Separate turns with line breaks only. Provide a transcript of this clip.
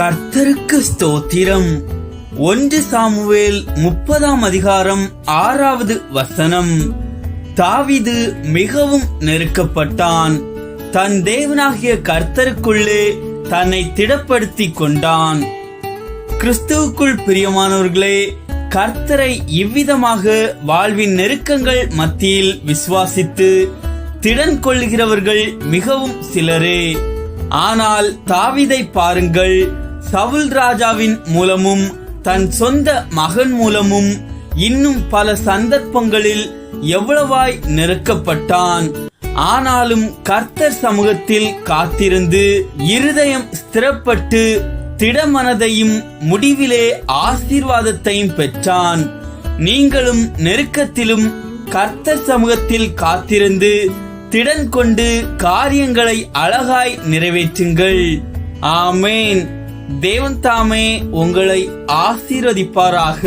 கர்த்தருக்கு ஸ்தோத்திரம். 1 சாமுவேல் 30 அதிகாரம் 6 தாவீது மிகவும் நெருக்கப்பட்டான். தன் தேவனாகிய கர்த்தருக்குள்ளே தன்னை திடப்படுத்திக் கொண்டான். கிறிஸ்துவுக்குள் பிரியமானவர்களே, கர்த்தரை இவ்விதமாக வாழ்வின் நெருக்கங்கள் மத்தியில் விசுவாசித்து திடன் கொள்ளுகிறவர்கள் மிகவும் சிலரே. ஆனால் தாவீதை பாருங்கள், சவுல் ராஜாவின் மூலமும் தன் சொந்த மகன் மூலமும் இன்னும் பல சந்தர்ப்பங்களில் எவ்வளவாய் நெருக்கப்பட்டான். ஆனாலும் கர்த்தர் சமூகத்தில் காத்திருந்து இருதயம் ஸ்திரப்பட்டு திடமனதையும் முடிவிலே ஆசீர்வாதத்தையும் பெற்றான். நீங்களும் நெருக்கத்திலும் கர்த்தர் சமூகத்தில் காத்திருந்து திடன் கொண்டு காரியங்களை அழகாய் நிறைவேற்றுங்கள். ஆமேன். தேவன் தாமே உங்களை ஆசீர்வதிப்பாராக.